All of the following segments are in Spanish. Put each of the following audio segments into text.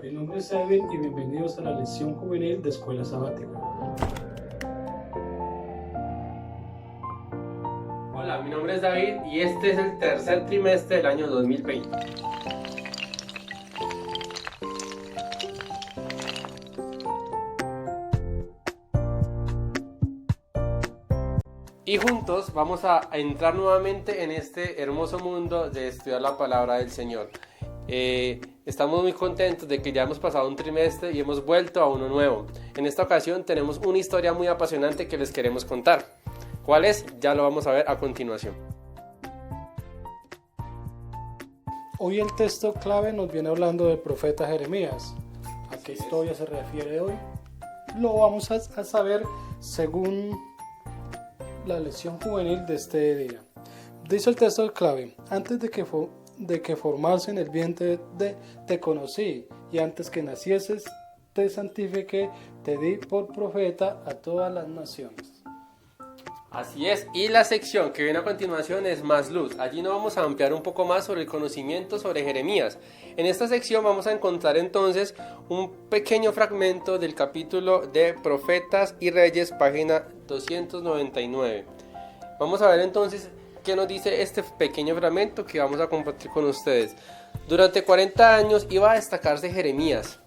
Mi nombre es Edwin y bienvenidos a la lección juvenil de Escuela Sabática. Hola, mi nombre es David y este es el tercer trimestre del año 2020. Y juntos vamos a entrar nuevamente en este hermoso mundo de estudiar la palabra del Señor. Estamos muy contentos de que ya hemos pasado un trimestre y hemos vuelto a uno nuevo. En esta ocasión tenemos una historia muy apasionante que les queremos contar. ¿Cuál es? Ya lo vamos a ver a continuación. Hoy el texto clave nos viene hablando del profeta Jeremías. ¿A qué historia se refiere hoy? Lo vamos a saber según la lección juvenil de este día. Dice el texto clave: antes de que formase en el vientre te conocí, y antes que nacieses te santifiqué, te di por profeta a todas las naciones. Así es, y la sección que viene a continuación es Más Luz. Allí nos vamos a ampliar un poco más sobre el conocimiento sobre Jeremías. En esta sección vamos a encontrar entonces un pequeño fragmento del capítulo de Profetas y Reyes, página 299. Vamos a ver entonces qué nos dice este pequeño fragmento que vamos a compartir con ustedes. Durante 40 años iba a destacarse Jeremías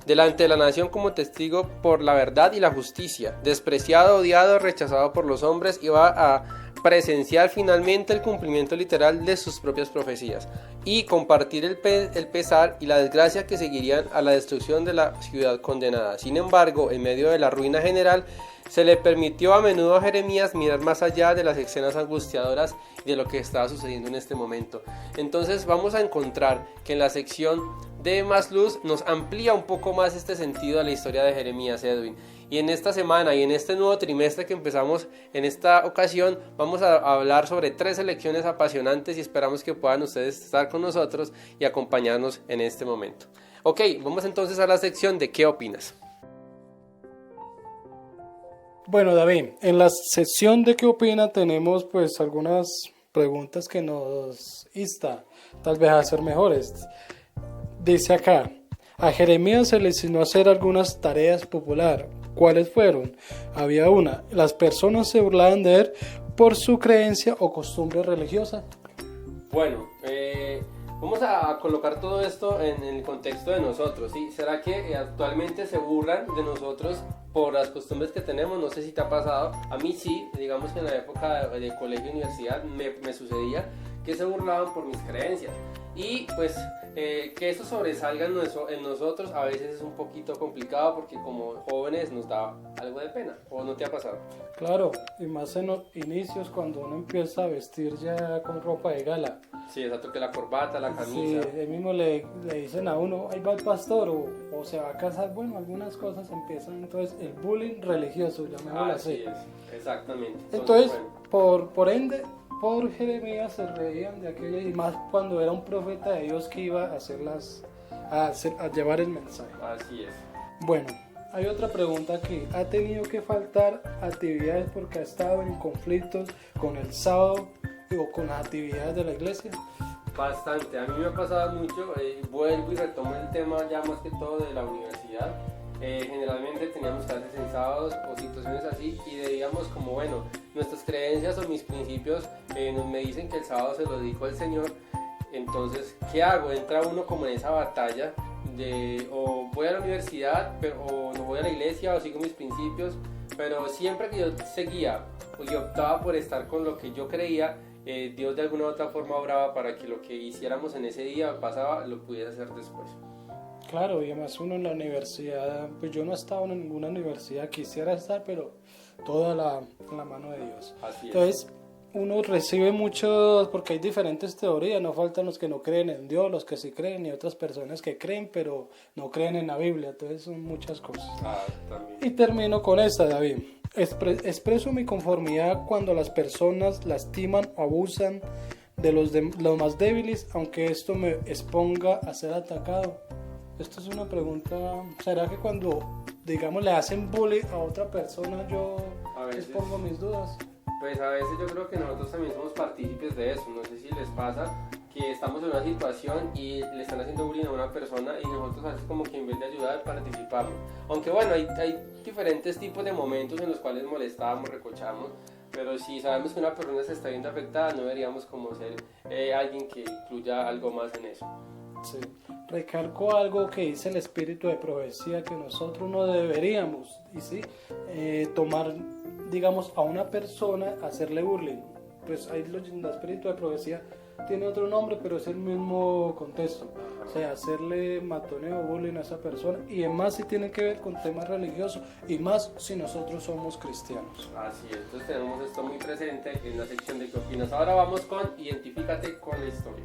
delante de la nación como testigo por la verdad y la justicia. Despreciado, odiado, rechazado por los hombres, iba a presenciar finalmente el cumplimiento literal de sus propias profecías y compartir el pesar y la desgracia que seguirían a la destrucción de la ciudad condenada. Sin embargo, en medio de la ruina general, se le permitió a menudo a Jeremías mirar más allá de las escenas angustiadoras y de lo que estaba sucediendo en este momento. Entonces vamos a encontrar que en la sección de Más Luz nos amplía un poco más este sentido a la historia de Jeremías, Edwin. Y en esta semana y en este nuevo trimestre que empezamos en esta ocasión, vamos a hablar sobre 3 lecciones apasionantes y esperamos que puedan ustedes estar con nosotros y acompañarnos en este momento. Ok, vamos entonces a la sección de ¿qué opinas? Bueno, David, en la sección de ¿qué opina? Tenemos pues algunas preguntas que nos insta tal vez a ser mejores. Dice acá: a Jeremías se le enseñó a hacer algunas tareas populares. ¿Cuáles fueron? Había una: las personas se burlaban de él por su creencia o costumbre religiosa. Bueno, vamos a colocar todo esto en el contexto de nosotros, ¿sí? ¿Será que actualmente se burlan de nosotros por las costumbres que tenemos? No sé si te ha pasado. A mí sí, digamos que en la época de colegio y universidad me sucedía que se burlaban por mis creencias. Y pues que eso sobresalga en nosotros a veces es un poquito complicado porque como jóvenes nos da algo de pena. ¿O no te ha pasado? Claro, y más en los inicios cuando uno empieza a vestir ya con ropa de gala. Sí, exacto, que la corbata, la camisa. Sí, ahí mismo le dicen a uno: ahí va el pastor, o se va a casar. Bueno, algunas cosas empiezan. Entonces el bullying religioso, llamémoslo así. Es, exactamente. Entonces por ende, por Jeremías se reían de aquello, y más cuando era un profeta de Dios que iba a llevar el mensaje. Así es. Bueno, hay otra pregunta aquí: ¿ha tenido que faltar actividades porque ha estado en conflictos con el sábado o con las actividades de la iglesia? Bastante, a mí me ha pasado mucho. Vuelvo y retomo el tema ya más que todo de la universidad. Generalmente teníamos clases en sábados o situaciones así y debíamos como, bueno, nuestras creencias o mis principios me dicen que el sábado se lo dedico al Señor. Entonces, ¿qué hago? Entra uno como en esa batalla de o voy a la universidad o no voy a la iglesia o sigo mis principios, pero siempre que yo seguía y optaba por estar con lo que yo creía, Dios de alguna u otra forma obraba para que lo que hiciéramos en ese día pasaba lo pudiera hacer después. Claro, y además uno en la universidad, pues yo no he estado en ninguna universidad, quisiera estar, pero toda la mano de Dios. Así es. Entonces uno recibe muchos, porque hay diferentes teorías, no faltan los que no creen en Dios, los que sí creen, y otras personas que creen, pero no creen en la Biblia. Entonces son muchas cosas. También. Y termino con esta, David. Expreso mi conformidad cuando las personas lastiman o abusan de los más débiles, aunque esto me exponga a ser atacado. Esto es una pregunta: ¿será que cuando, digamos, le hacen bullying a otra persona yo expongo mis dudas? Pues a veces yo creo que nosotros también somos partícipes de eso. No sé si les pasa que estamos en una situación y le están haciendo bullying a una persona y nosotros así como que en vez de ayudar participamos. Aunque bueno, hay diferentes tipos de momentos en los cuales molestamos, recochamos, pero si sabemos que una persona se está viendo afectada, no deberíamos como ser alguien que incluya algo más en eso. Sí. Recalco algo que dice el espíritu de profecía, que nosotros no deberíamos, y sí, tomar, digamos, a una persona, hacerle bullying. Pues ahí el espíritu de profecía tiene otro nombre, pero es el mismo contexto. O sea, hacerle matoneo, bullying a esa persona, y además si tiene que ver con temas religiosos, y más si nosotros somos cristianos. Así es, entonces tenemos esto muy presente en la sección de ¿qué opinas? Ahora vamos con Identifícate con la historia.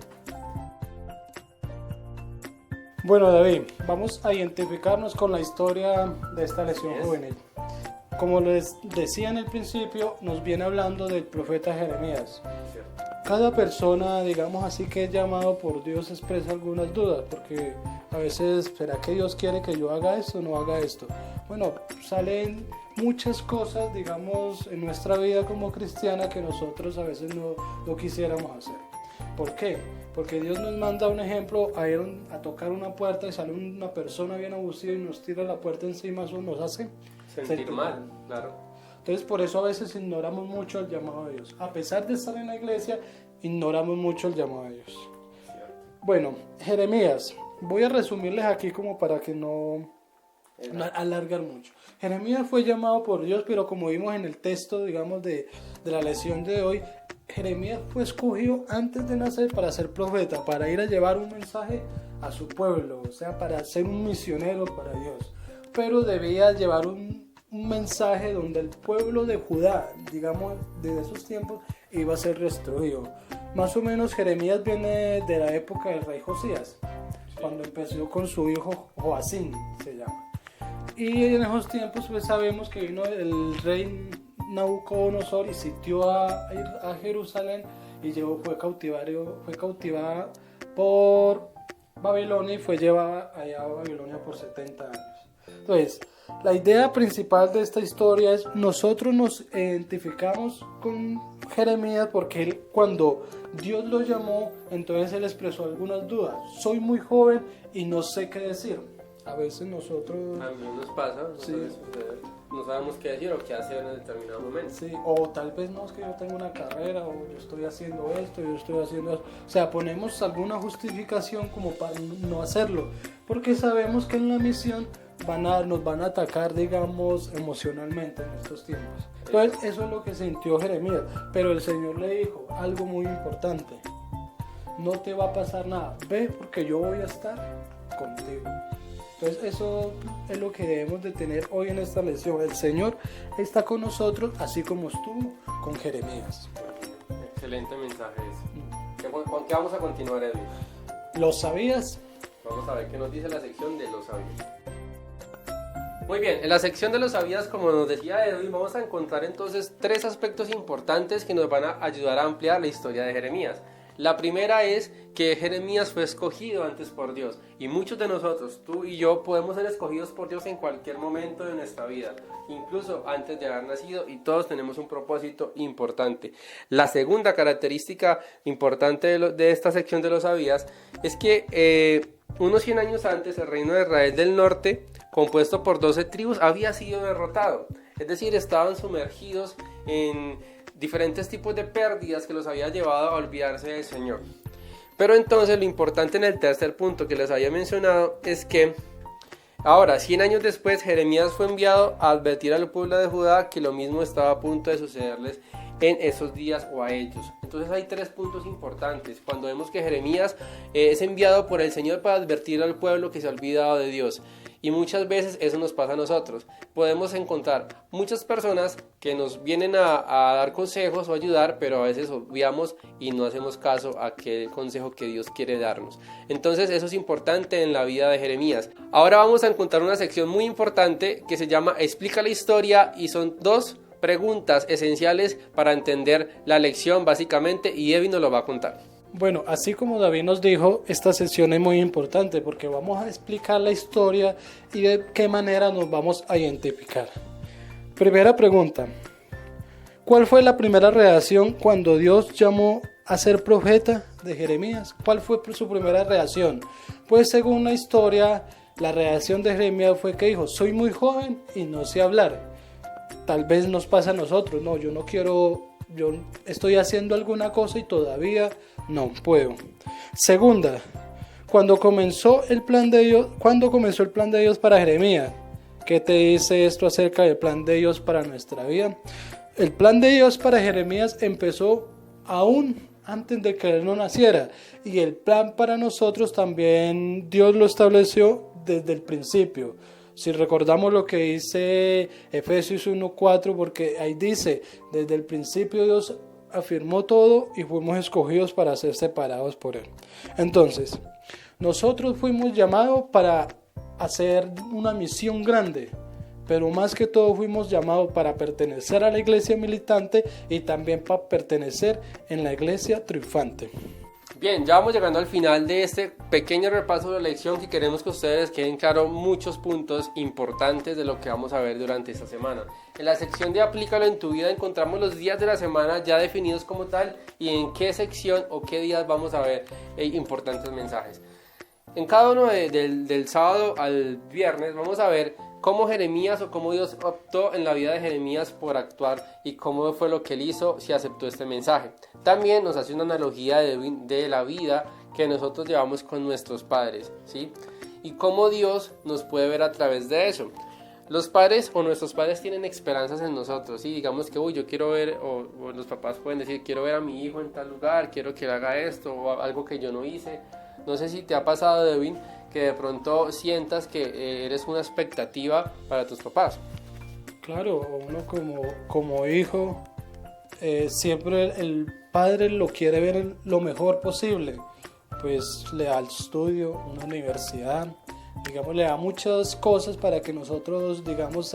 Bueno, David, vamos a identificarnos con la historia de esta lesión juvenil. Como les decía en el principio, nos viene hablando del profeta Jeremías. Cada persona, digamos así, que es llamado por Dios expresa algunas dudas, porque a veces, ¿será que Dios quiere que yo haga esto o no haga esto? Bueno, salen muchas cosas, digamos, en nuestra vida como cristiana que nosotros a veces no quisiéramos hacer. ¿Por qué? Porque Dios nos manda un ejemplo a ir a tocar una puerta y sale una persona bien abusiva y nos tira la puerta encima, eso nos hace sentir mal, claro. Entonces por eso a veces ignoramos mucho el llamado de Dios. A pesar de estar en la iglesia, ignoramos mucho el llamado de Dios. Cierto. Bueno, Jeremías, voy a resumirles aquí como para que no alargar mucho. Jeremías fue llamado por Dios, pero como vimos en el texto, digamos, de la lección de hoy, Jeremías fue escogido antes de nacer para ser profeta, para ir a llevar un mensaje a su pueblo, o sea, para ser un misionero para Dios. Pero debía llevar un mensaje donde el pueblo de Judá, digamos, de esos tiempos, iba a ser destruido. Más o menos Jeremías viene de la época del rey Josías, cuando empezó con su hijo Joacim, se llama. Y en esos tiempos pues sabemos que vino el rey Nabucodonosor y sitió a Jerusalén y fue cautivada por Babilonia y fue llevada allá a Babilonia por 70 años. Entonces, la idea principal de esta historia es nosotros nos identificamos con Jeremías porque él, cuando Dios lo llamó, entonces él expresó algunas dudas. Soy muy joven y no sé qué decir. A veces nosotros... A mí nos pasa, sí. No sabemos qué decir o qué hacer en determinado momento. Sí, o tal vez no, es que yo tengo una carrera, o yo estoy haciendo esto, yo estoy haciendo eso. O sea, ponemos alguna justificación como para no hacerlo, porque sabemos que en la misión nos van a atacar, digamos, emocionalmente en estos tiempos. Entonces, eso es lo que sintió Jeremías. Pero el Señor le dijo algo muy importante: no te va a pasar nada, ve porque yo voy a estar contigo. Entonces eso es lo que debemos de tener hoy en esta lección. El Señor está con nosotros así como estuvo con Jeremías. Excelente mensaje ese. ¿Con qué vamos a continuar, Edwin? ¿Lo sabías? Vamos a ver qué nos dice la sección de los sabías. Muy bien, en la sección de los sabías, como nos decía Edwin, vamos a encontrar entonces 3 aspectos importantes que nos van a ayudar a ampliar la historia de Jeremías. La primera es que Jeremías fue escogido antes por Dios, y muchos de nosotros, tú y yo, podemos ser escogidos por Dios en cualquier momento de nuestra vida, incluso antes de haber nacido, y todos tenemos un propósito importante. La segunda característica importante de esta sección de los sabías es que unos 100 años antes el reino de Israel del norte, compuesto por 12 tribus, había sido derrotado, es decir, estaban sumergidos en diferentes tipos de pérdidas que los había llevado a olvidarse del Señor. Pero entonces lo importante en el tercer punto que les había mencionado es que ahora, 100 años después, Jeremías fue enviado a advertir al pueblo de Judá que lo mismo estaba a punto de sucederles en esos días o a ellos. Entonces hay 3 puntos importantes. Cuando vemos que Jeremías es enviado por el Señor para advertir al pueblo que se ha olvidado de Dios. Y muchas veces eso nos pasa a nosotros. Podemos encontrar muchas personas que nos vienen a dar consejos o ayudar, pero a veces obviamos y no hacemos caso a aquel consejo que Dios quiere darnos. Entonces eso es importante en la vida de Jeremías. Ahora vamos a encontrar una sección muy importante que se llama Explica la historia, y son 2 preguntas esenciales para entender la lección básicamente, y Evi nos lo va a contar. Bueno, así como David nos dijo, esta sesión es muy importante porque vamos a explicar la historia y de qué manera nos vamos a identificar. Primera pregunta: ¿cuál fue la primera reacción cuando Dios llamó a ser profeta de Jeremías? ¿Cuál fue su primera reacción? Pues según la historia, la reacción de Jeremías fue que dijo, soy muy joven y no sé hablar. Tal vez nos pasa a nosotros, no, yo estoy haciendo alguna cosa y todavía no puedo. Segunda, cuando comenzó el plan de Dios para Jeremías, ¿qué te dice esto acerca del plan de Dios para nuestra vida? El plan de Dios para Jeremías empezó aún antes de que él no naciera, y el plan para nosotros también Dios lo estableció desde el principio. Si recordamos lo que dice Efesios 1:4, porque ahí dice, desde el principio Dios afirmó todo y fuimos escogidos para ser separados por Él. Entonces, nosotros fuimos llamados para hacer una misión grande, pero más que todo fuimos llamados para pertenecer a la iglesia militante y también para pertenecer en la iglesia triunfante. Bien, ya vamos llegando al final de este pequeño repaso de la lección, que queremos que ustedes queden claros muchos puntos importantes de lo que vamos a ver durante esta semana. En la sección de Aplícalo en tu vida encontramos los días de la semana ya definidos como tal y en qué sección o qué días vamos a ver importantes mensajes. En cada uno del sábado al viernes vamos a ver cómo Jeremías o cómo Dios optó en la vida de Jeremías por actuar y cómo fue lo que él hizo si aceptó este mensaje. También nos hace una analogía de la vida que nosotros llevamos con nuestros padres, ¿sí? Y cómo Dios nos puede ver a través de eso. Los padres o nuestros padres tienen esperanzas en nosotros, ¿sí? Digamos que yo quiero ver, o los papás pueden decir, quiero ver a mi hijo en tal lugar, quiero que él haga esto o algo que yo no hice. No sé si te ha pasado, Devin, que de pronto sientas que eres una expectativa para tus papás. Claro, uno como hijo, siempre el padre lo quiere ver lo mejor posible, pues le da el estudio, una universidad, digamos, le da muchas cosas para que nosotros, digamos,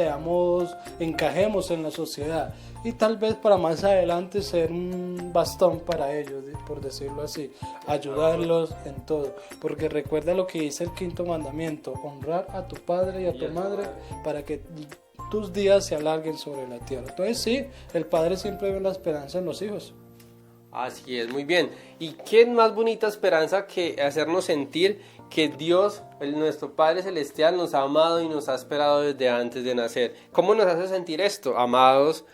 encajemos en la sociedad y tal vez para más adelante ser un bastón para ellos, por decirlo así, ayudarlos en todo, porque recuerda lo que dice el quinto mandamiento, honrar a tu padre y a tu madre para que tus días se alarguen sobre la tierra. Entonces sí, el padre siempre ve la esperanza en los hijos. Así es, muy bien. ¿Y qué más bonita esperanza que hacernos sentir que Dios, nuestro Padre Celestial, nos ha amado y nos ha esperado desde antes de nacer? ¿Cómo nos hace sentir esto? Amados,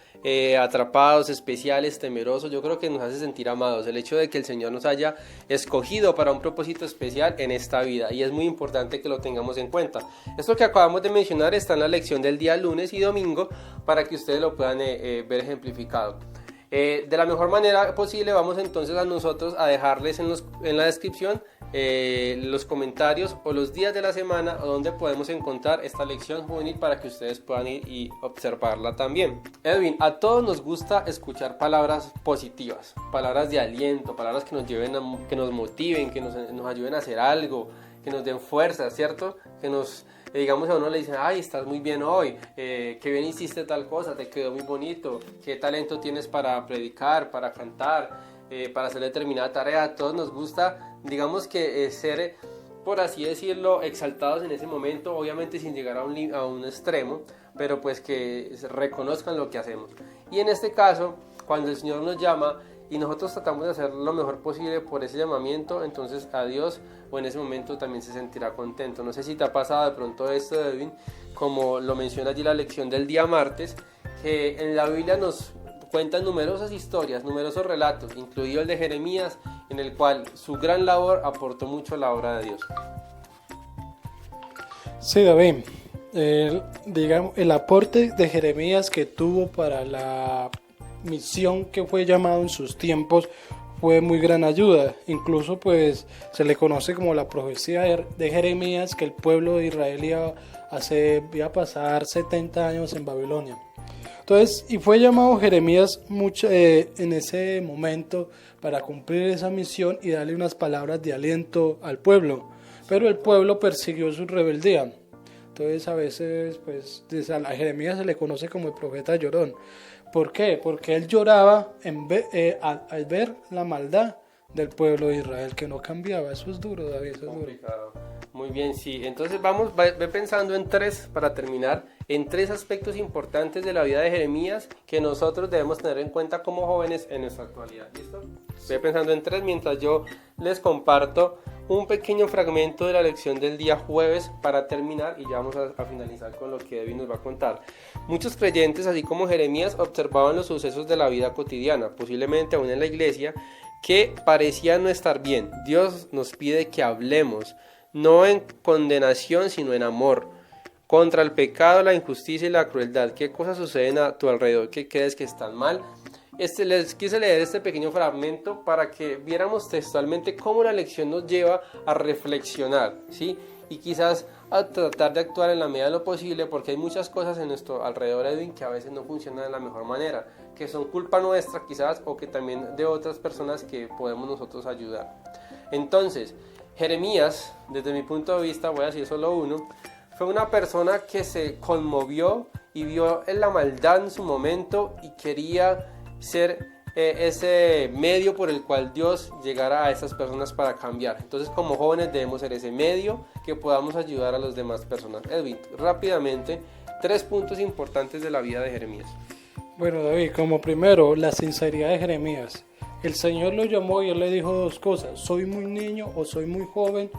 atrapados, especiales, temerosos. Yo creo que nos hace sentir amados el hecho de que el Señor nos haya escogido para un propósito especial en esta vida, y es muy importante que lo tengamos en cuenta. Esto que acabamos de mencionar está en la lección del día lunes y domingo para que ustedes lo puedan ver ejemplificado. De la mejor manera posible vamos entonces a nosotros a dejarles en la descripción los comentarios o los días de la semana donde podemos encontrar esta lección juvenil para que ustedes puedan ir y observarla también. Edwin, a todos nos gusta escuchar palabras positivas, palabras de aliento, palabras que nos lleven que nos motiven, que nos ayuden a hacer algo, que nos den fuerza, ¿cierto? Que nos digamos, a uno le dicen, ay, estás muy bien hoy, qué bien hiciste tal cosa, te quedó muy bonito, qué talento tienes para predicar, para cantar, para hacer determinada tarea. A todos nos gusta, digamos que ser, por así decirlo, exaltados en ese momento, obviamente sin llegar a un extremo, pero pues que reconozcan lo que hacemos. Y en este caso, cuando el Señor nos llama y nosotros tratamos de hacer lo mejor posible por ese llamamiento, entonces a Dios o en ese momento también se sentirá contento. No sé si te ha pasado de pronto esto, Edwin, como lo menciona allí la lección del día martes, que en la Biblia nos cuentan numerosas historias, numerosos relatos, incluido el de Jeremías, en el cual su gran labor aportó mucho a la obra de Dios. Sí, David, digamos, el aporte de Jeremías que tuvo para la misión que fue llamado en sus tiempos fue muy gran ayuda. Incluso pues se le conoce como la profecía de Jeremías, que el pueblo de Israel iba a pasar 70 años en Babilonia. Entonces, y fue llamado Jeremías en ese momento para cumplir esa misión y darle unas palabras de aliento al pueblo, pero el pueblo persiguió su rebeldía. Entonces a veces pues a Jeremías se le conoce como el profeta llorón. ¿Por qué? Porque él lloraba al ver la maldad del pueblo de Israel que no cambiaba. Eso es duro, David, eso es duro. Muy bien, sí. Entonces ve pensando en tres, para terminar, en tres aspectos importantes de la vida de Jeremías que nosotros debemos tener en cuenta como jóvenes en nuestra actualidad. ¿Listo? Ve pensando en tres mientras yo les comparto un pequeño fragmento de la lección del día jueves para terminar y ya vamos a finalizar con lo que David nos va a contar. Muchos creyentes, así como Jeremías, observaban los sucesos de la vida cotidiana, posiblemente aún en la iglesia, que parecían no estar bien. Dios nos pide que hablemos, no en condenación, sino en amor, contra el pecado, la injusticia y la crueldad. ¿Qué cosas suceden a tu alrededor que crees que están mal? Les quise leer este pequeño fragmento para que viéramos textualmente cómo la lección nos lleva a reflexionar, ¿sí? Y quizás a tratar de actuar en la medida de lo posible, porque hay muchas cosas en nuestro alrededor, Edwin, que a veces no funcionan de la mejor manera, que son culpa nuestra quizás, o que también de otras personas que podemos nosotros ayudar. Entonces, Jeremías, desde mi punto de vista, voy a decir solo uno, fue una persona que se conmovió y vio en la maldad en su momento y quería ser ese medio por el cual Dios llegara a esas personas para cambiar. Entonces, como jóvenes debemos ser ese medio que podamos ayudar a las demás personas. Edwin, rápidamente, 3 puntos importantes de la vida de Jeremías. Bueno, David, como primero, la sinceridad de Jeremías. El Señor lo llamó y Él le dijo dos cosas: soy muy niño o soy muy joven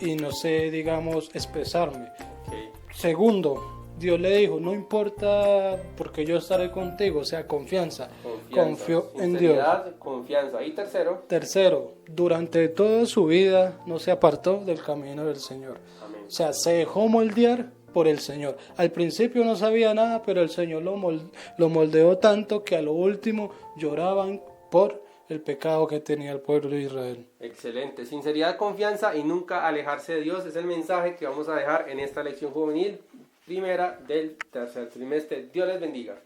y no sé, digamos, expresarme. Okay. Segundo, Dios le dijo, no importa porque yo estaré contigo, o sea, confianza. Confió en Dios. Confianza. Y tercero, durante toda su vida no se apartó del camino del Señor. Amén. O sea, se dejó moldear por el Señor. Al principio no sabía nada, pero el Señor lo moldeó tanto que a lo último lloraban por el pecado que tenía el pueblo de Israel. Excelente. Sinceridad, confianza y nunca alejarse de Dios es el mensaje que vamos a dejar en esta lección juvenil primera del tercer trimestre. Dios les bendiga.